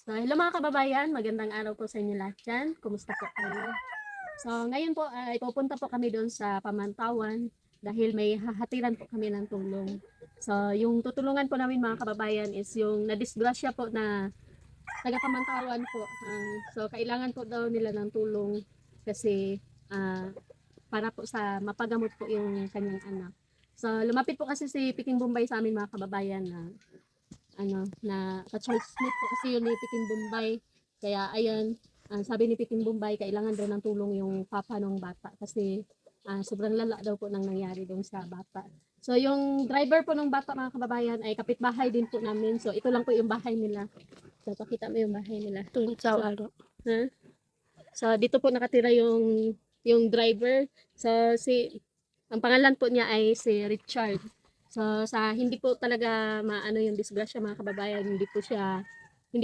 So, hello mga kababayan, magandang araw po sa inyo lahat dyan. Kumusta po kayo? So, ngayon po ay pupunta po kami doon sa Pamantawan dahil may hahatiran po kami ng tulong. So, yung tutulungan po namin mga kababayan is yung nadisgrasya po na taga-Pamantawan po. So, kailangan po daw nila ng tulong kasi para po sa mapagamot po yung kanyang anak. So, lumapit po kasi si Piking Bombay sa amin mga kababayan na na ka-Charles Smith po kasi yun ni Piking Bombay. Kaya ayun, sabi ni Piking Bombay, kailangan daw ng tulong yung papa ng bata kasi sobrang lala daw po nang nangyari doon sa bata. So yung driver po ng bata mga kababayan ay kapitbahay din po namin. So ito lang po yung bahay nila. So pakita mo yung bahay nila. Tunsaw ano. So dito po nakatira yung driver. So ang pangalan po niya ay si Richard. So sa hindi po talaga maano yung disgrasya mga kababayan, hindi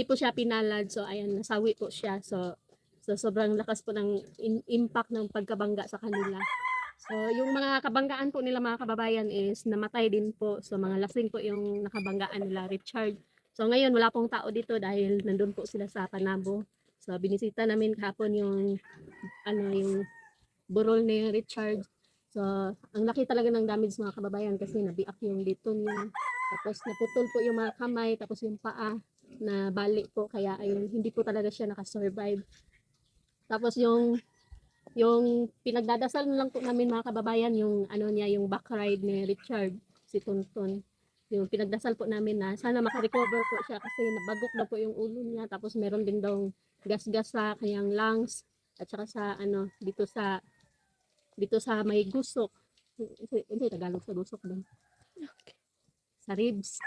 po siya pinalad. So ayan, nasawi po siya. So sobrang lakas po ng impact ng pagkabangga sa kanila. So yung mga kabanggaan po nila mga kababayan is namatay din po. So mga lasing po yung nakabanggaan nila Richard. So ngayon wala pong tao dito dahil nandun po sila sa Panabo. So binisita namin kahapon yung burol ni Richard. So, ang laki talaga ng damage mga kababayan kasi nabiak yung dito niya. Tapos naputol po yung mga kamay, tapos yung paa na bali po. Kaya ayun, hindi po talaga siya nakasurvive. Tapos yung pinagdadasal lang po namin mga kababayan, yung yung back ride ni Richard, si Tonton. Yung pinagdasal po namin na sana makarecover po siya kasi nabagok na po yung ulo niya. Tapos meron din daw gas-gas sa kanyang lungs at saka sa dito sa may gusok. Hindi Tagalog sa gusok doon. Sa ribs.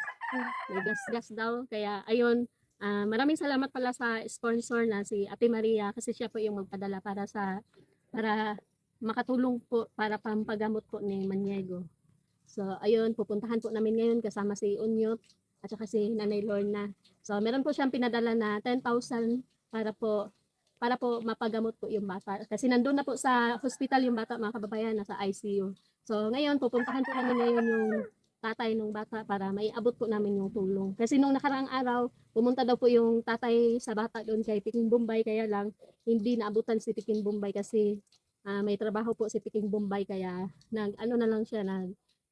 May gas-gas daw. Kaya ayun, maraming salamat pala sa sponsor na si Ate Maria kasi siya po yung magpadala para makatulong po para pampagamot po ni Maniego. So ayun, pupuntahan po namin ngayon kasama si Unyot at saka si Nanay Lorna. So meron po siyang pinadala na 10,000 para po mapagamot po yung bata. Kasi nandun na po sa hospital yung bata mga kababayan, nasa ICU. So ngayon, pupuntahan po kami ngayon yung tatay ng bata para maiabot po namin yung tulong. Kasi nung nakaraang araw, pumunta daw po yung tatay sa bata doon kay Piking Bombay, kaya lang hindi naabutan si Piking Bombay kasi may trabaho po si Piking Bombay kaya na lang siya,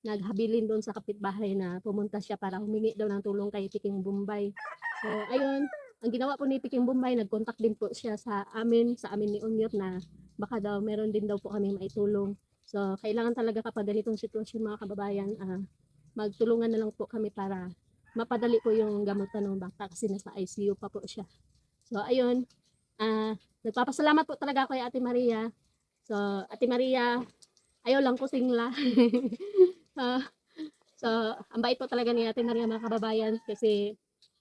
naghabilin doon sa kapitbahay na pumunta siya para humingi daw ng tulong kay Piking Bombay. So ayun, ang ginawa po ni Piking Bombay, nag-contact din po siya sa amin ni Unyot na baka daw meron din daw po kami maitulong. So, kailangan talaga kapag ganitong sitwasyon mga kababayan, magtulungan na lang po kami para mapadali po yung gamutan ng bata kasi nasa ICU pa po siya. So, ayun, nagpapasalamat po talaga ako kay Ate Maria. So, Ate Maria, ayaw lang ko singla. Ah, so, ang bait po talaga ni Ate Maria mga kababayan kasi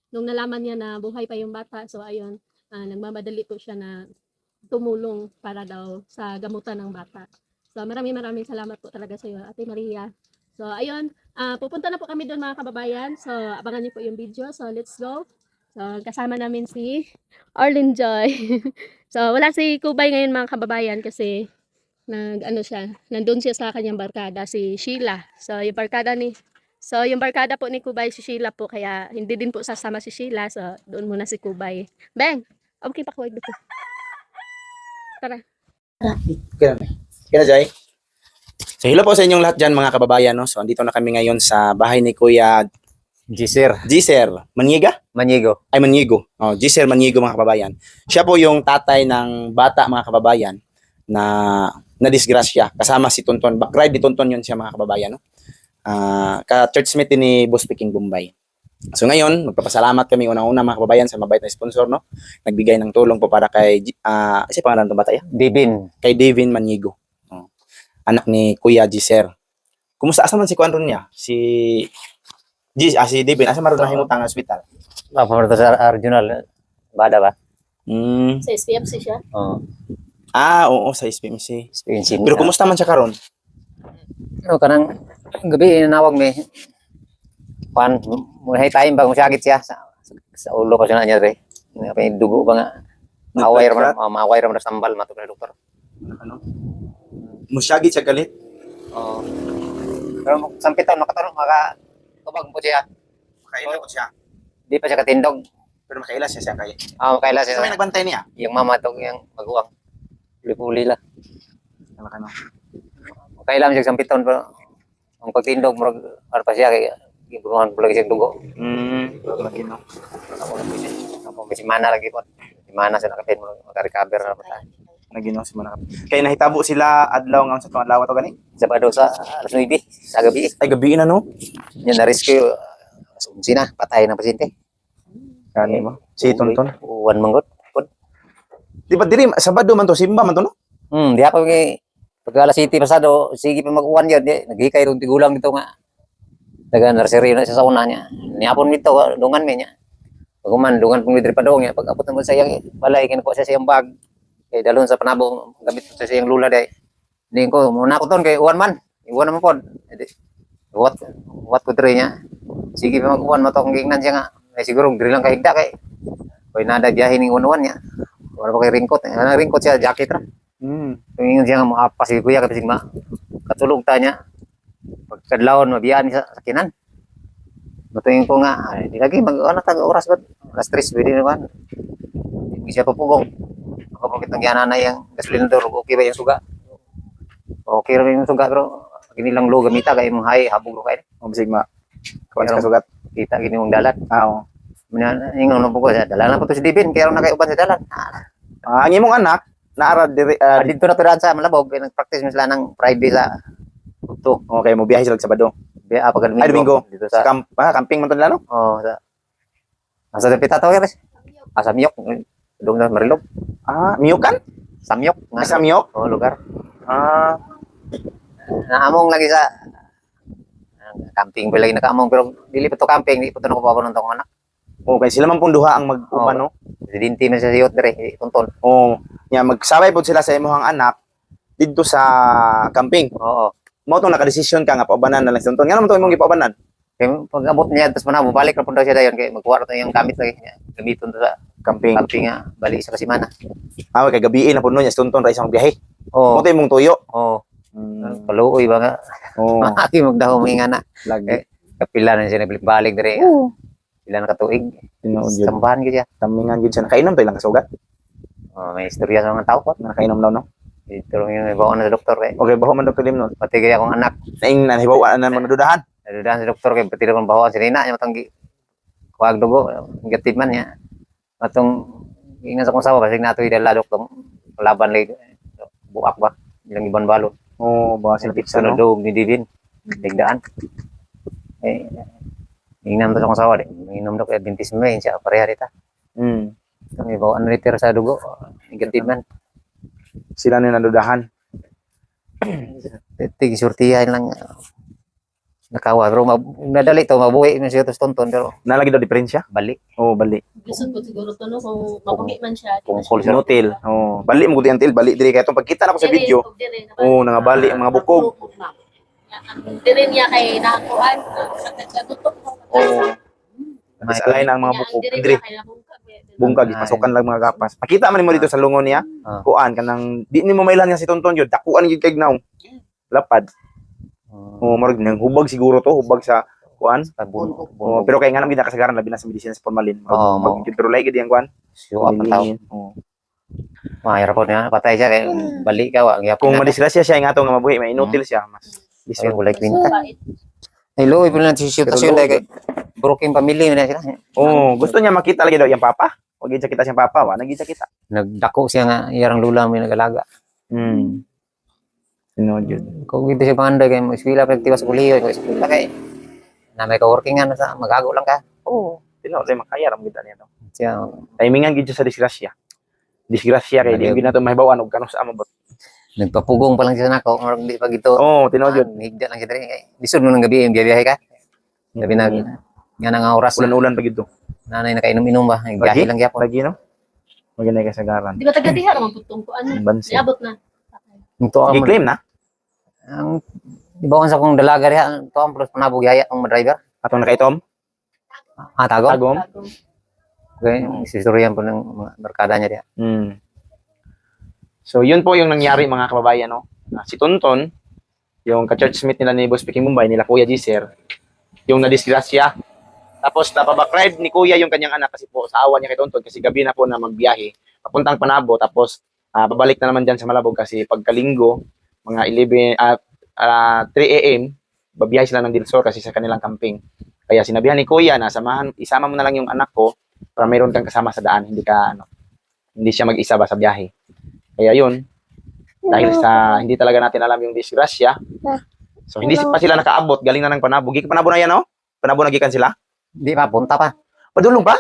nung nalaman niya na buhay pa yung bata, so ayun, nagmamadali po siya na tumulong para daw sa gamutan ng bata. So maraming salamat po talaga sa iyo, Ate Maria. So ayun, pupunta na po kami doon mga kababayan. So abangan niyo po yung video. So let's go. So kasama namin si Arlene Joy. So wala si Kubay ngayon mga kababayan kasi nandun siya sa kanyang barkada, si Sheila. So yung barkada po ni Kubay si Sheila po, kaya hindi din po sasama si Sheila. So doon muna si Kubay. Beng, okay pa kuwag dito. Tara. Kaya na, Jai. So, hello po sa inyong lahat dyan, mga kababayan. No? So, andito na kami ngayon sa bahay ni Kuya Giser Maniga? Manigo. Ay, Manigo. Oh, Giser Manigo, mga kababayan. Siya po yung tatay ng bata, mga kababayan, na nadisgrasya. Kasama si Tonton. Backride ni Tonton yun siya, mga kababayan. No? Ka-churchmate din ni Boss Piking Bombay. So ngayon, magpapasalamat kami unang-una mga kababayan sa mabait na sponsor, no? Nagbigay ng tulong po para kay, isa pangalan ng bata, ya? Divin. Kay Devin Manigo. Oh, anak ni Kuya Giser. Kumusta asa man si Kuan ron niya? Si Devin, asa maron nahimutang hospital? Papunta sa regional. Bada ba? Sa SPFC siya. Oo. Oo, sa SPMC. Expensive. Pero kumusta man siya karon? Kanang gabi inawag mi. Pan, muna time ba masyagit siya sa ulo pa siya na niya re. May dugo ba nga? Maway ra man sambal matud na doktor. Ano? Musyagi siya galit. Oo. Pero sampitan makataro maka tubag po siya. Kain ako siya. Di pa siya katindog. Pero makailas siya kay. Kailan Sino may siya. nagbantay niya? Yung mama to, yung maguwang. Puli-puli lang. Ano? Kailan siya sampiton, pero ang pagtindog, ano pa siya, kaya gibunuhan po lagi siya dugo. Lagi no. Kasi mana lagi po. Mana sila kapin mo, makarecover na pa. Lagi no si Manakap. Kaya nahitabo sila adlaw nga sa tuwang adlaw to gani. Sabado sa alas 9 sa gabi. Ay gabi na no. Yan na-rescue. Sina, patay ng pasyente. Kani mo. Si Tonton. Uwan manggot. Di ba diri Sabado man to, simba man to no? Di ako pag alas 7 pasado, sige pa mag-uwan yun. Naghikay rin tigulang dito nga. Nag-nursery na siya sa una niya. Niyapon dito, dungan me niya. Pag dungan pong midri pa daw niya. Pag abot naman sa iyang balay, kinukuha siya sa iyang bag. Kaya dalon sa panabo, gamit sa iyang lula day. Hindi ko, muna ko ton kay uwan man. Uwan naman po. What ko diri niya. Sige pa mag-uwan mo to kung gingnan siya nga. Ay siguro, diri lang kahigda kay. Kaya nada biyahe ng uwan niya. Wala pa kay ringkot. Ringkot siya, jacket ra. Tingin siya nga makapas si kuya kasi katulog ta niya. Pagkadlawon mabiyaan sa sakinan. Matungin ko nga, di lagi tag oras ba? Alas 3 pwede naman. Hindi siya papugong. Ako pagkit ng yananay yung gasolinador, okay ba yung suga? Okay rin yung suga, pero ginilang lo gamita kay mong hay habog ro kay. Bisig kawan sa sugat. Kita gini mong dalan. Oo. Ingon na po ko, dalan na po to si Dibin, kaya ron na kay uban sa dalan. Ang imong anak naara diri Dito na pirahan sa Malabog, kaya nag-practice mo sila ng Friday sa Puto. okay mo biyahe sila sa Sabado. Pag Ay Domingo. Dito Sa sa, camping man to nila no? sa Dapita to, Res. Sa Miyok. Doon na Marilog. Miyukan? Sa Miyok. Ay, sa Miyok? Lugar. Ah, Naamong lagi sa camping pa lagi nakaamong pero dili pa to camping, di pa to nakupapanon tong anak. okay sila man pong duha ang mag-uban no. Residente man sa siyot dire, tunton. Oh, nya magsabay pod sila sa imong anak didto sa camping. Oo. Mo tong nakadesisyon ka nga paubanan na lang sa tunton. Ngano man to imong gipaubanan? Kaya pag abot niya tapos manabo balik ra pud daw siya dayon kay magkuha ra to yung gamit lagi niya. Gamiton to sa Camping. camping nga balik sa Kasimana. Kay gabi na pud no nya sa tunton ra isang biyahe. Oo. Mo to imong tuyo. Oo. Paluoy ba nga. Oh, Aki magdaho mo nga na. lagi. Kapila na siya balik dire. Pila na katuig. Tinuod yun. Sambahan gid siya. Tamingan gid siya nakainom to ilang kasugat. May istorya sa mga tao ko. Nakainom daw no. Ito yung ibaon na sa doktor kay. Okay, baho man Dr. Limnon. Pati kaya akong anak. Naing nahibawa na man dudahan. Nadudahan sa doktor kay pati naman bawaan si Rina yung matanggi. Kuwag dugo, gatid man niya. Atong ingan sa kong sawa kasi nato idala doktor laban lay buak ba ilang iban balot. Oh, ba sila pizza no. Dog ni Divin. Tigdaan. Ingnan to sa kong sawa di. Inom dok Adventist May siya pareha dita. Kami bawaan liter sa dugo. Gatid man. Sila ni nadudahan. Tig surtihan lang nakawa pero nadali to mabuhi man siya to tonton pero Nalagi daw diferensya? balik Oh, bali. Gusto ko siguro to no kung mabuhi man siya. kung full siya. Notil. Oh, bali mo gud ang til, bali diri kay itong pagkita na ko sa video. Oh, nangabali ang mga bukog. Dire niya kay nakuan sa tutok. Oh. Mas alay na ang mga bukog. Diri bungkag pasukan lang mga gapas. Makita man mo dito sa lungon niya. Kuan kanang di nimo mailan nga si Tonton yun. Dakuan gyud kay gnaw. Lapad. Oh, marag nang hubag siguro to, hubag sa kuan. Oh, pero kay nga nang kasagaran labi na sa medicine sa formalin. Pag pero lay gid yang kuan. Siyo ang tao. Oh. Mahirap po niya, patay siya kay balik ka wa Kung madisgrasya siya nga atong mabuhi, may inutil siya mas. Ay, wala kwenta. Hello, ipo na si sitwasyon dahil kay broken family na sila. Oh, gusto niya makita lagi daw yang papa. Wag gid siya kita siyang papa, wa nagid siya kita. Nagdako siya nga iyang lula mo nagalaga. Yun. Kung hindi siya panganday kay eskwela pagtiwas kuliyo, kay eskwela kay na may ka-working nga sa magago lang ka. Oo. Tino, say makaya ram kita niya to. Siya Timingan gid siya sa disgrasya. Disgrasya kay di gid nato mahibawan og kanus amabot. nagpapugong pa lang siya nako, or di pa gito. Oo, tino yun. Higda lang siya diri kay lisod mo ng gabi yung biyahe ka. Sabi na nga nga oras Ulan-ulan pa gid to. nanay nakainom-inom ba, biyahe lang gyapon. Lagi no. Maganay kasagaran. Di ba taga diha naman putong ko ano? Bansi. Iabot na. Ito ang Gi-claim na ang ibawan sa kong dalaga diha, to ang plus panabog yaya ang driver. atong nakaitom. Tagom. Tagom. Okay, isistoryan po ng mga barkada niya diha. So, yun po yung nangyari mga kababayan, no? Si Tonton, yung ka-churchmate nila ni Boss Peking Mumbai, nila Kuya Gisser, yung nadisgrasya, Tapos napaback-ride ni Kuya yung kanyang anak kasi po sa awa niya kay Tonton kasi gabi na po na magbiyahe papuntang Panabo tapos babalik na naman dyan sa Malabog kasi pagkalinggo mga 3 a.m. babiyahe sila ng Dilsor kasi sa kanilang camping. Kaya sinabihan ni Kuya na isama mo na lang yung anak ko para mayroon kang kasama sa daan, hindi siya mag-isa ba sa biyahe. Kaya yun, dahil sa hindi talaga natin alam yung disgrasya, so hindi pa sila nakaabot, galing na ng Panabo. Panabo na yan, no? Panabo na gikan sila? Di pa, punta pa. Padulong pa?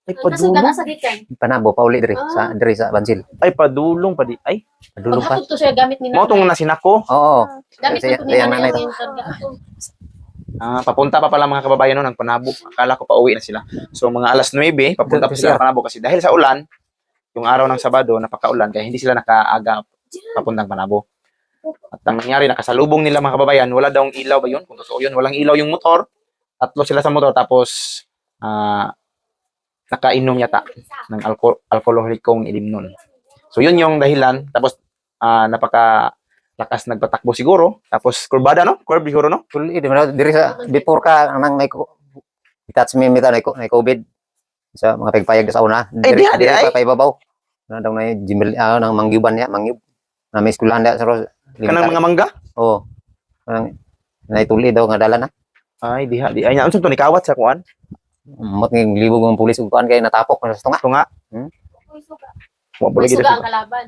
Ay, Kasi padulong. sa gikan. Panabo, pauli diri sa Bansil. Ay, padulong pa di. Ay, Padulong pa. Paghapon to siya gamit ni mo nanay. tong nasinak ko. Oo. Gamit Kasi ko ni yung nanay nanay yung karga ako. Papunta pa pala mga kababayan no, ng Panabo. Akala ko pa uwi na sila. So, mga alas 9, papunta pa sila ng Panabo kasi dahil sa ulan, yung araw ng Sabado, napakaulan, kaya hindi sila nakaaga papuntang Panabo. At ang nangyari, nakasalubong nila mga kababayan, wala daw ilaw ba yun? Kung totoo yun, walang ilaw yung motor. Tatlo sila sa motor, tapos nakainom yata ng alkoholikong ilim nun. So yun yung dahilan. Tapos napakalakas nagpatakbo siguro. Tapos kurbada no? Curve siguro no? Tuli diri sa before ka nang may touch me mita na COVID sa mga pagpayag sa una. Ay, di pa kay babaw. Na daw na Jimel nang mangyuban niya, mangyub. Na may eskwelahan niya sa Kanang mga mangga? Oo. Kanang naituli daw nga dala na. Ay, di. Ay, unsa to ni kawat sa kuan? Mot ng libog ng pulis ug kuan kay natapok na sa tunga. Tunga. Wa May pala gid. suga ang kalaban.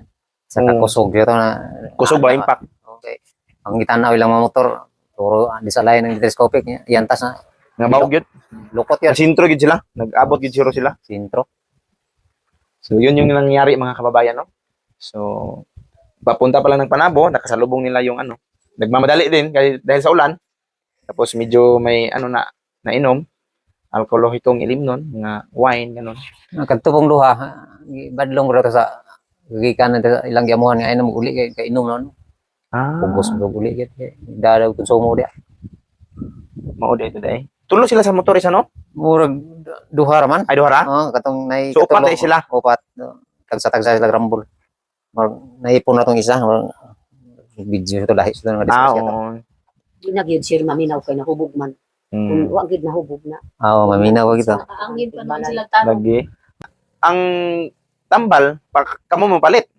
Sa kusog dito na Kusog ba impact? Okay. Ang gitanaw ilang mga motor, puro di sa lain ng telescopic niya. Iyantas na Nga bawog yun. lukot yun. Sintro gid sila. Nag-abot gid sila. Sintro. So yun yung nangyari mga kababayan no. So papunta pa lang ng Panabo, nakasalubong nila yung nagmamadali din dahil sa ulan. Tapos medyo may nainom, alkoholikong ilim nun, mga wine ganun. Ang kadtong duha, badlong bro sa gikan na ilang giamuhan nga inom uli kay inom non. Pugos mo uli kay dadaw konsumo dia. Mao dito dai. Tulo sila sa motor isa no? Murag duha ra man. Ay duha ra? Katong nay So upat sila. Upat. Tagsa sila rambol. Naipon na tong isa. Video ito lahi ito nga diskusya. Oo. Di na gyud sir maminaw kay nahubog man. Kung wa gyud nahubog na. Oo, maminaw gito. Angin pa naman sila tanong. Lagi. Ang tambal, kamo mo palit.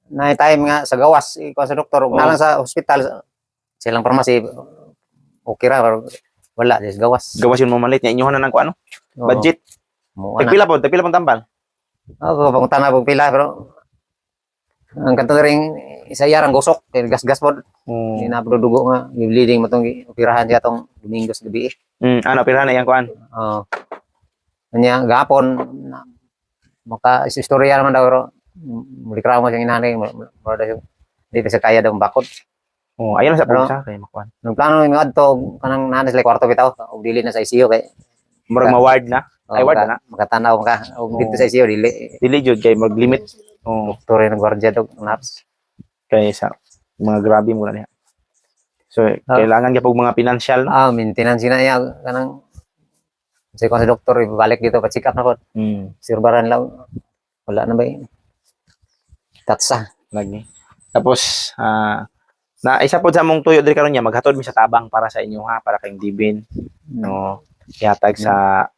Na time nga sa gawas, ikaw sa doktor, ug nalang sa hospital, silang pharmacy, okay ra, pero wala, just gawas. Gawas yun mo malit niya. Inyuhan na ng ano? Oo. Budget. Mo ana. Tagpila po tambal. Oo, pang tanah pag pila, pero ang kanto ring isa yarang gusok, kay gas-gas pod. Hindi na dugo nga, yung bleeding mo itong operahan siya itong Domingos gabi. Pirahan na yan kuan. Oo. Kanya, gapon, maka-istorya naman daw, pero mulikraw mo siyang inanay, hindi sa kaya daw bakod. Ayun sa Pero, pusa kay makuan. Nung plano yung adto, kanang nanas like kwarto bitaw, o dili na sa ICU kay. Murag ma-ward na. Ay ward na. Makatanaw ka, o dito sa ICU, dili. Dili jud kay mag-limit. Doktor ng gwardiya daw, nurse. Kay sa mga grabe muna niya. So, kailangan gyud mga financial no. Maintenance na iya, kanang say ko sa doktor, ibalik dito, pa-check up na po. Sirbaran lang, wala na ba yun? Tatsa. Lagi. Tapos, na isa po sa mong tuyo diri karon niya maghatod mi sa tabang para sa inyo ha, para kayong dibin no ihatag sa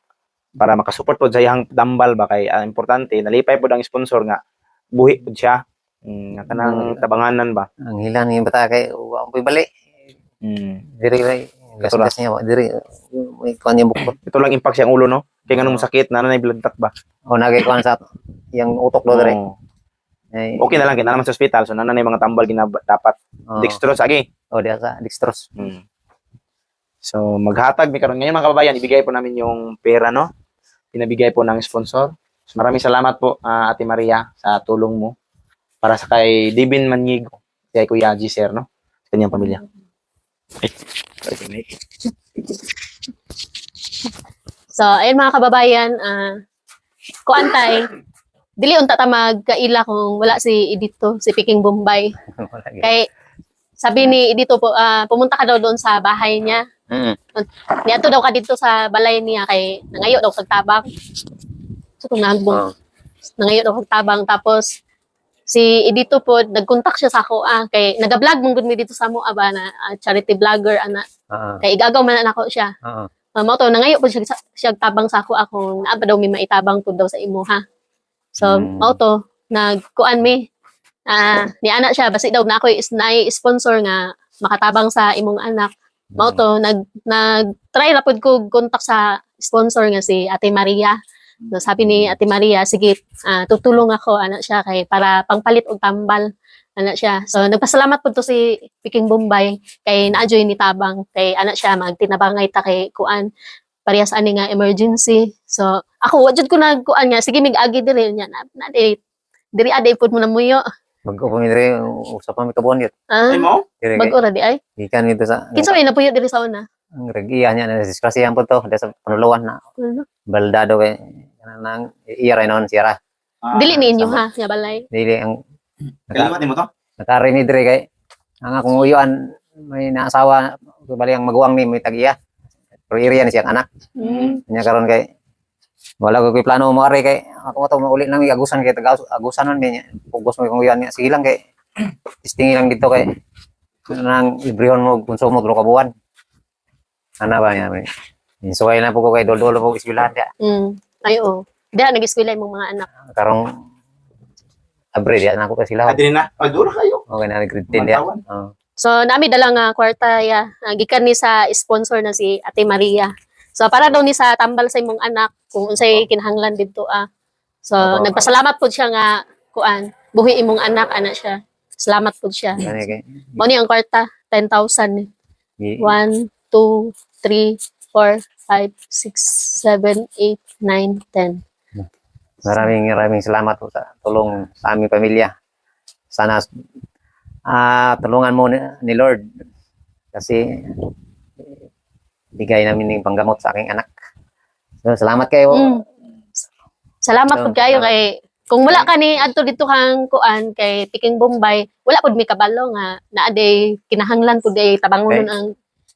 para makasupport po sa iyang tambal ba kay importante nalipay po ang sponsor nga buhi po siya nga kanang tabanganan ba Ang hilan yung bata kay wa ko bali. Diri gas niya diri may kuan yung bukot. ito lang impact siyang ulo no kay nganong sakit nanay blood clot ba O nagay kuan sa yung utok do diri. Okay na lang kay naman sa hospital so nanay mga tambal dapat dextrose agi Dia sa dextrose. So maghatag mi karon ngayon mga kababayan ibigay po namin yung pera no pinabigay po ng sponsor. So, maraming salamat po Ate Maria sa tulong mo para sa kay Divin Manigo kay Kuya G sir no sa kanyang pamilya. So, ayun mga kababayan, kuantay, dili unta ta magkaila kung wala si Edito, si Piking Bombay. Kay sabi ni Edito po, pumunta ka daw doon sa bahay niya. Niadto daw ka dito sa balay niya kay nangayo daw sa tabang. So kung nangayo daw sa tabang tapos si Edito po nagkontak siya sa ako kay nagablog mong gud mi dito sa mo ba na charity vlogger ana. Kay igagaw man nako siya. Mao to nangayo po siya tabang sa ako naa ba daw may maitabang pud daw sa imo ha. So mao to nagkuan mi ni anak siya basi daw na ako is sponsor nga makatabang sa imong anak. Mao to nag try ra pud ko contact sa sponsor nga si Ate Maria. So sabi ni Ate Maria, sige, tutulong ako anak siya kay para pangpalit og tambal anak siya. So nagpasalamat pud to si Piking Bombay kay naadyoy ni tabang kay anak siya magtinabangay ta kay kuan parehas ani nga emergency. So ako wa jud ko nagkuan nga sige mig-agi diri nya na diri ade pud mo na muyo. Bago pa mi dire usap pa mi kabuan yun. Ay mo? Dire Bag ora di ay. gikan dito sa Kinsa may napuyo diri sa una? ang regiya niya na diskrasihan po to sa panuluan na baldado kay nang iya ray non siya ra. Dili ni inyo ha, nga balay. Dili ang Kaliwat mo to? nakari ni dire kay ang akong uyuan may naasawa bali ang maguwang ni may tag-iya. Pero area ni siyang anak. Nya karon kay wala ko plano mo ari kay ako to mauli nang agusan kay agusan man niya. Pugos mo kung uyuan niya sige lang kay testing lang dito kay nang librehon mo konsumo dro ka buwan. Ana ba niya may insuway na po ko kay dol-dol po eskwelahan dia. Ay oo. Diha nag-eskwela imong mga anak. Karong abre dia na ako kasi sila. Adin na. Duro kayo. Okay na grade 10 dia. So nami dalang kwarta ya gikan ni sa sponsor na si Ate Maria. So para daw ni sa tambal sa imong anak kung unsay kinahanglan didto So nagpasalamat pud siya nga kuan buhi imong anak siya. Salamat pud siya. Gani kay Mao ni ang kwarta 10,000. 1 2 3 4 5 6 7 8 9 10. maraming salamat po sa tulong sa aming pamilya. Sana tulungan mo ni Lord kasi bigay namin ng panggamot sa aking anak. So, salamat kayo. Salamat pud kayo kay kung wala ka ni adto dito kang kuan kay Piking Bombay, wala pud mi kabalo nga naa day kinahanglan pud day tabangonon ang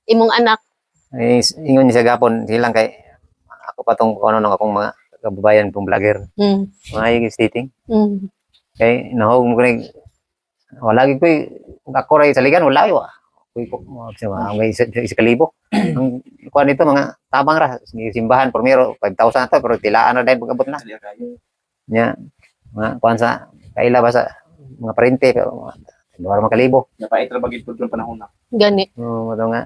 imong anak. Ingon niya sa gapon silang kay ako pa tong ano ng akong mga kababayan pong vlogger. Mga yung stating. Kay nahog mo ko wala gid ko ako ray sa ligan wala yo. May isa kalibo. Ang kuan nito mga tabang ra simbahan primero 5,000 to pero tilaan na dahil pag-abot na. Nya mga kuan sa kaila ba sa mga parente pero mga kalibo. Napait ra bagid pud panahon na. Gani. Oo, mo nga.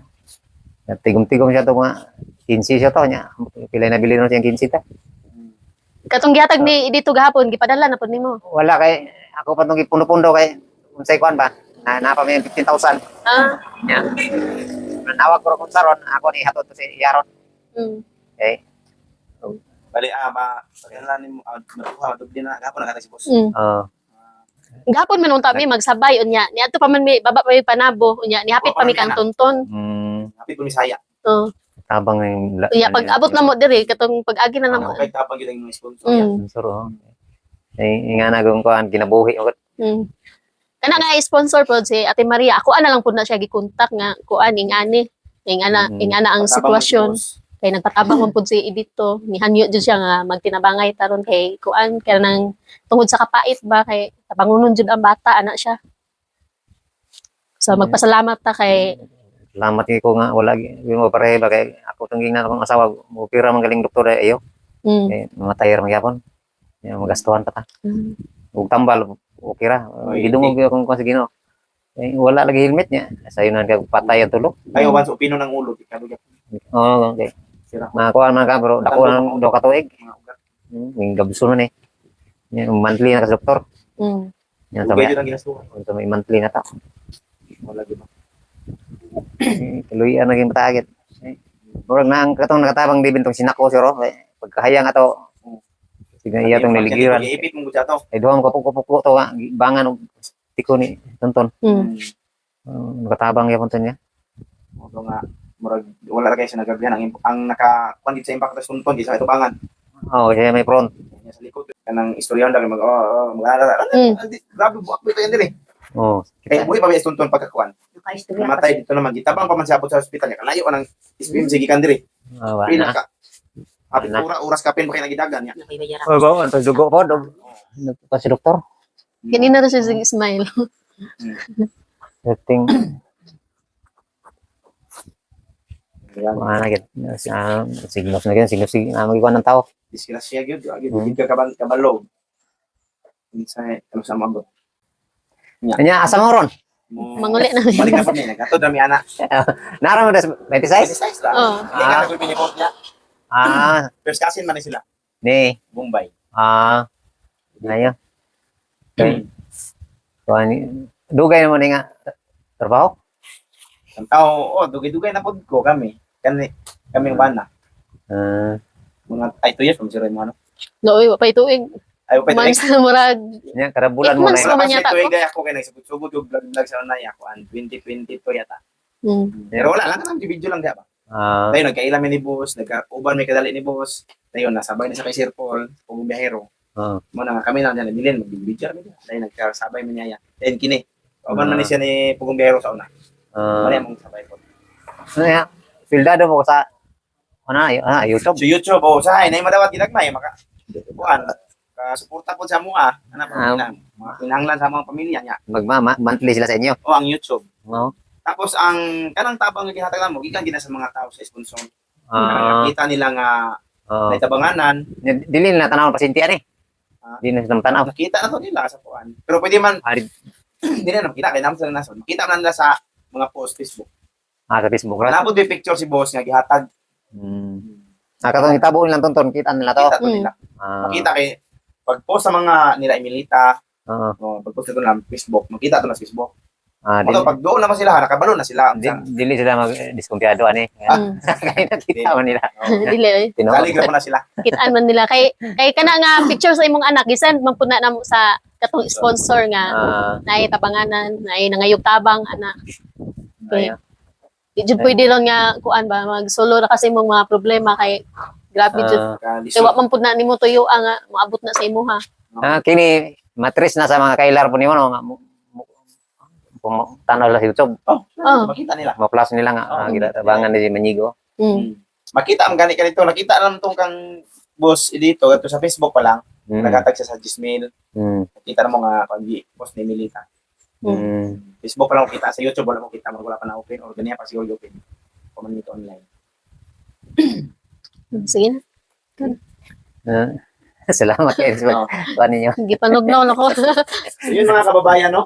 Tigom-tigom siya to mga 15 siya to nya. Pila na bili no siyang 15 ta. Katong gihatag ni dito gahapon gipadala na pud nimo. Wala kay ako pa tong gipundo-pundo kay unsay kuan ba? Na pa may 15,000. Yeah. Nawag ko kung saron ako ni hatod to si Yaron. Okay. Bali pagkalan nimo matuha dugdi na gapon na si boss. Gahapon man unta mi magsabay unya. Ni adto pa man mi baba pa mi panabo unya ni hapit pa mi kang tonton. Hapit ko Bisaya. Tabang yung Unya pag abot na mo diri katong pag-agi na namo. Kay tapang gyud ang sponsor. Suro. Ay nga na kung kuan kinabuhi ko. Kana nga sponsor pod si Ate Maria. Ako ana lang pud na siya gikontak nga kuan ingani. Ingana ang sitwasyon. Kay nagpatabang man pud si Edito. Nihanyo jud siya nga magtinabangay taron kay kuan kaya nang tungod sa kapait ba kay tabangonon jud ang bata ana siya. So magpasalamat ta kay Salamat ko nga wala mo pareha ba kay ako tong gingnan akong asawa mo pira man galing doktor ayo. Eh mamatay ra magyapon. Magastuhan ta ta. Ug tambal okay ra. Gidungog akong kuan sa Ginoo. Eh wala lagi helmet niya. Sayo na kag patay ang tulo. Ay once opino ng ulo kadugay. Oo, okay. Kuan man ka pero dako nang do ka tuig. Ning gabso man monthly na ka sa doktor. Yan Ugay jud ang ginastuhan. Unsa may monthly na ta. Wala gyud. Tuloy naging matagit. Murag na ang katong nakatabang di bintong sinako siro pagkahayang ato. Sige iya tong niligiran. Ipit mo gud ato. Ay duha mo kapuk-kapuk to nga bangan og tiko ni tonton. Nakatabang yapon to niya. Mo nga murag wala ra kay sa nagabihan ang naka kuan gid sa impact sa tunton di sa itubangan. Oo, siya may front. Sa likod kanang istoryan lang grabe buak bitaw yan diri. Oo. Kay buhi pa may tunton pagkakuan. Namatay dito naman gitabang pa man sa abot sa ospital niya kalayo anang SPM sige kan diri. Pila ka. Apit oras ka pin ba kay nagidagan niya. Oo, anto dugo po dog. Pa si doktor. kanina na siya sige smile. Setting. Ayan. Ano gid signos na gid signos magikuan ng tao. Disgrasya gyud, gyud ka kabalo. Insay ano sa mabot. Nya asa mo ron? Manguli na. Balik na pa ni nagato dami ana. Nara mo des 26? Size lang. Oh. Hindi ka nagul binibot niya. First cousin man ni sila, Ni. Bombay. Ayo. Okay. Kuan dugay mo ni nga trabaho? Ang tao, dugay-dugay na pod ko kami. Kami ng bana. Mga ay 2 years kung siro mo ano. No, wa pa ituig. Ay pa Months na murag. Nya kada bulan mo Months na. naman yata Kasi ko. tuig ako kay nagsubod-subod yung vlog sa unay ako an 2022 yata. Pero wala lang naman video lang diha ba. Tayo nagkailan mi ni boss, nagka-uban may kadali ni boss. Tayo nasabay na sa kay Sir Paul, kung biyahero. Mo na kami lang diyan bilin mag-video kami. Tayo nagkasabay man niya. Then kini. Uban man ni siya ni Pugong Biyahero sa una. Mali among sabay ko. Nya fildado mo sa YouTube. So YouTube usahay na madawat ginagmay maka kuan ka suporta pod sa mua ana pa mga kinahanglan sa mga pamilya niya. Magmama monthly sila sa inyo. O ang YouTube. No. Tapos ang kanang tabang nga gihatag mo gikan gina sa mga tao sa sponsor. Ah, Nakita nila nga may tabanganan, dili na tanaw pasyente ani. Di na sila tanaw. nakita na to nila sa kuan. Pero pwede man hindi na nakita kay namo sa nason. Makita man nila sa mga post Facebook. Sa Facebook ra. Napod yung picture si boss nga gihatag. Katong itabo nilang tonton kita nila to. Kita to nila. Makita kay pag-post sa mga nila Emilita, pag-post ito na Facebook, makita ito na sa Facebook. Although pag doon naman sila, nakabalo na sila. Dili sila mag-diskumpiyado ani. Kaya nakita man nila. Dili. Kaligraph na sila. Kitaan man nila kay kana nga picture sa imong anak gisend man pud na namo sa katong sponsor nga naay tabanganan, naay nangayog tabang ana. Okay. Di jud pwede lang nga kuan ba mag-solo ra kasi imong mga problema kay grabe jud. Kay wa man pud na nimo tuyo nga moabot na sa imo ha. Kini matris na sa mga kailar po nimo no. Tanaw lang sa YouTube. Makita nila. Ma-plus nila nga gitabangan ni Manigo. Makita ang gani ka dito. Nakita alam tong kang boss dito, ito sa Facebook pa lang. Nagatag siya sa Gmail. Nakita mo nga pag post ni Milita. Facebook pa lang kita, sa YouTube wala mo kita, wala pa na open or ganyan pa siguro open. Comment nito online. Sige na. Salamat kayo sa ninyo. Gipanugnaw na ko. So yun mga kababayan, no?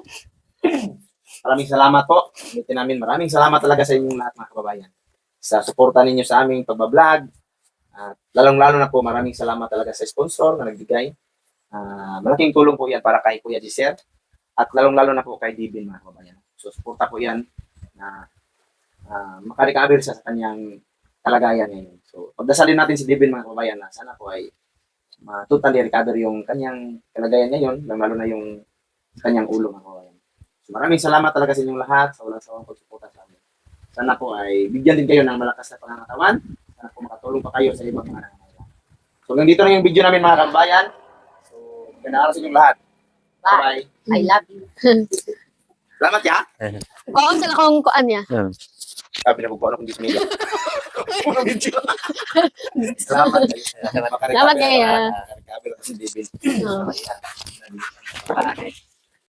Maraming salamat po. Ulitin namin, maraming salamat talaga sa inyong lahat mga kababayan. Sa suporta ninyo sa aming pagbablog. At lalong-lalo na po, maraming salamat talaga sa sponsor na nagbigay. Malaking tulong po yan para kay Kuya Giselle. At lalong-lalo na po kay Divin mga kababayan. So suporta po yan na makarecover sa kanyang kalagayan ngayon. So pagdasalin natin si Divin mga kababayan na sana po ay totally recover yung kanyang kalagayan ngayon, lalo na yung kanyang ulo mga kababayan. So maraming salamat talaga sa inyong lahat sa walang sawang pagsuporta sa amin. Sana po ay bigyan din kayo ng malakas na pangangatawan. Sana po makatulong pa kayo sa ibang mga nangangailangan. So hanggang dito na yung video namin mga kababayan. So ganaara sa inyong lahat. Bye. I love you. Salamat ya. Kuan sila kung kuan niya. Sabi na po ano kung dismay. Salamat. Salamat kayo. Recover si David.